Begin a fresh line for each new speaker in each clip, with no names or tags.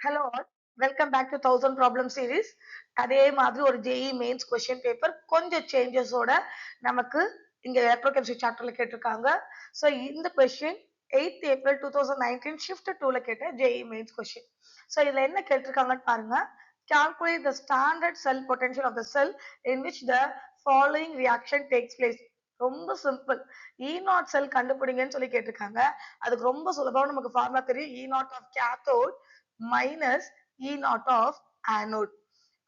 Hello all, welcome back to 1000 problem series. அதே மாதிரி ஒரு JEE மெயின்ஸ் கொஸ்டின் பேப்பர் கொஞ்சம் சேஞ்சஸோட நமக்கு இங்க எலக்ட்ரோகெமிஸ்ட்ரி சாப்டர்ல கேட்டிருக்காங்க. ஸோ இந்த கொஸ்டின் 8th April 2019 ஷிஃப்ட் 2ல கேட்ட JEE மெயின்ஸ் கொஸ்டின். ஸோ இதுல என்ன கேட்டிருக்காங்கன்னு பாருங்க. Calculate the standard cell potential of the cell in which the following reaction takes place. ரொம்ப சிம்பிள். E0 செல் கண்டுபிடிங்கன்னு சொல்லி கேட்டிருக்காங்க. அதுக்கு ரொம்ப சுலபமா நமக்கு ஃபார்முலா தெரியும். E0 of cathode minus E0 of anode.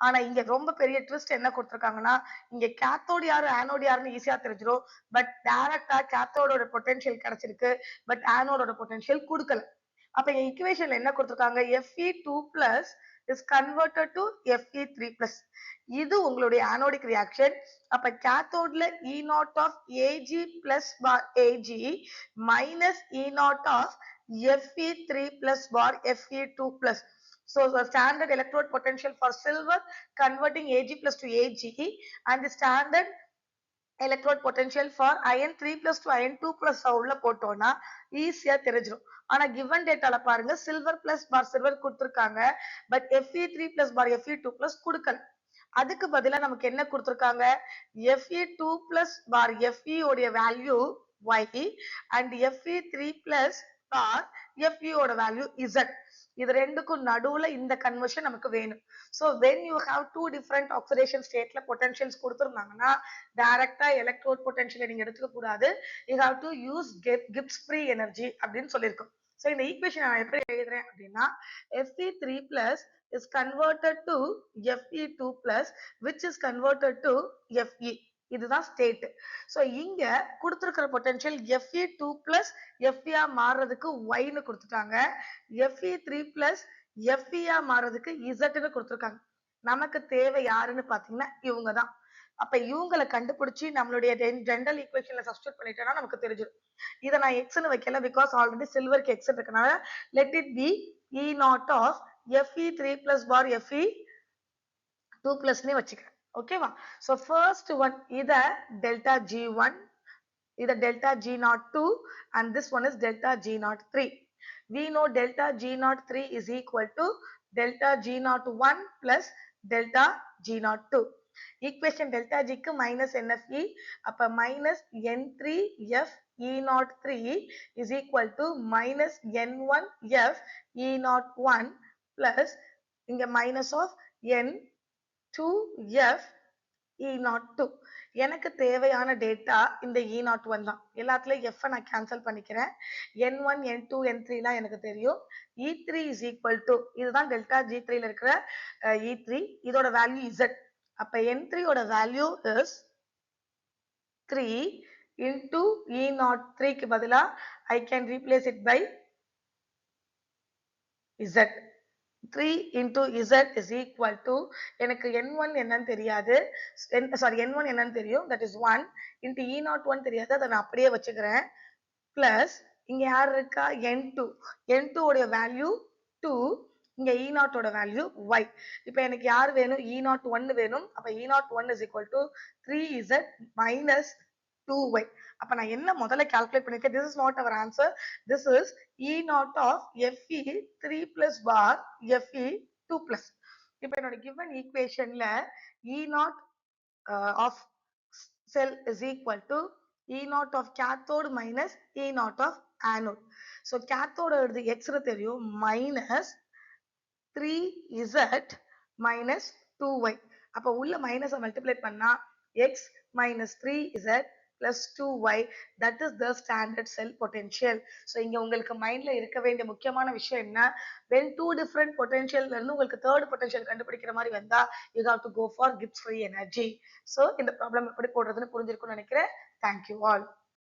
ஆனா இங்க ரொம்ப பெரிய ட்விஸ்ட் என்ன கொடுத்திருக்காங்கன்னா, இங்க கேத்தோடு யாரு ஆனோடு யாருன்னு ஈஸியா தெரிஞ்சிடும். பட் டைரக்டா கேத்தோடோட பொட்டன்ஷியல் கிடைச்சிருக்கு, பட் ஆனோடோட பொட்டன்ஷியல் கொடுக்கல. அப்ப இங்க ஈக்குவேஷன்ல என்ன கொடுத்திருக்காங்க, Fe2 plus is converted to Fe3 plus. இது உங்களுடைய ஆனோடிக் ரியாக்ஷன். அப்ப கேத்தோட்ல E0 of Ag plus bar Ag minus E0 of Fe3 plus bar Fe2 plus. So the standard electrode potential for silver converting Ag plus to Ag and the standard electrode potential for iron 3 plus to iron 2 plus உள்ள போட்டோம்னா ஈஸியா தெரிஞ்சிடும். ஆனா given dataல பாருங்க silver plus பார் silver கொடுத்திருக்காங்க, but Fe3 plus bar Fe2 plus கொடுக்கல. அதுக்கு பதிலா நமக்கு என்ன கொடுத்திருக்காங்க, Fe2 plus bar Fe உடைய value y and Fe3 plus bar Fe ஓட வேல்யூ z. இது ரெண்டுக்கும் நடுவுல இந்த கன்வர்ஷன் நமக்கு வேணும். So when you have two different oxidation stateல potentials கொடுத்திருந்தாங்கன்னா டைரக்டா எலக்ட்ரோட் பொட்டன்ஷியலை நீங்க எடுத்துக்க கூடாது. you have to use Gibbs free energy அப்படின்னு சொல்லியிருக்கோம். So இந்த ஈக்குவேஷன் நான் எப்படி எழுதுறேன் அப்படின்னா, Fe3 plus is converted to Fe2 plus which is converted to Fe. இதுதான் ஸ்டேட். சோ இங்க கொடுத்திருக்கிற potential Fe2 plus Fe மாறதுக்கு y ன்னு கொடுத்துட்டாங்க, Fe3 plus Fe மாறதுக்கு z ன்னு கொடுத்திருக்காங்க. நமக்கு தேவை யாருன்னு பாத்தீங்கன்னா இவங்க தான். அப்ப இவங்களை கண்டுபிடிச்சு நம்மளுடைய ஜெனரல் ஈக்குவேஷன்ல சப்ஸ்டிட்யூட் பண்ணிட்டோம்னா நமக்கு தெரிஞ்சிடும். இதை நான் எக்ஸ்னு வைக்கல, பிகாஸ் ஆல்ரெடி சில்வருக்கு எக்ஸ் இருக்கனால let it be E0 of Fe3 plus bar Fe2 plus னே வச்சுக்கிறேன். ஓகேவா? சோ ஃபர்ஸ்ட் ஒன் இத டெல்டா G1, இத delta G02 and this one is delta G03. We know delta G03 is equal to delta G01 plus delta G02. Equation delta G க்கு minus NFE, அப்ப minus N3F E03 is equal to minus N1F E01 plus இங்க minus of N2F E02. எனக்கு தேவையான data இந்த E01 தான். எல்லாத்துலயும் F நான் cancel பண்ணிக்கிறேன். N1 N2 N3 எல்லாம் எனக்கு தெரியும். E3 is equal to இதுதான் டெல்டா G3 ல இருக்கிற E3, இதோட வேல்யூ Z. அப்ப N3 ஓட வேல்யூ is 3 into E03 க்கு பதிலா I can replace it by Z. 3 into Z is equal to எனக்கு N1 என்னன்னு தெரியாது, N1 என்னன்னு தெரியும், that is 1 into E01 தெரியாது, அதை நான் அப்படியே வச்சுக்கிறேன். பிளஸ் இங்க யார் இருக்கா, N2 உடைய வேல்யூ 2, இங்க E0 ஓட வேல்யூ y. இப்போ எனக்கு யார் வேணும், E01 வேணும். அப்ப E01 is equal to 3Z minus 2y. அப்ப நான் என்ன முதல்ல கால்குலேட் பண்ணிருக்கேன், this is not our answer, this is E0 of Fe3 plus bar Fe2 plus. இப்ப என்னோட given equationல E0 of cell is equal to E0 of cathode minus E0 of anode. So cathode எழுது x தெரியும், minus 3Z minus 2y. அப்ப உள்ள minus multiply பண்ணா x minus 3Z plus 2y, that is the standard cell potential. So இங்க உங்களுக்கு மைண்ட்ல இருக்க வேண்டிய முக்கியமான விஷயம் என்ன, when two different potential இருந்து உங்களுக்கு third potential கண்டுபிடிக்கிற மாதிரி வந்தா you have to go for Gibbs free energy. So இந்த ப்ராப்ளம் எப்படி போடுறதுன்னு புரிஞ்சிருக்கும்னு நினைக்கிறேன். Thank you all.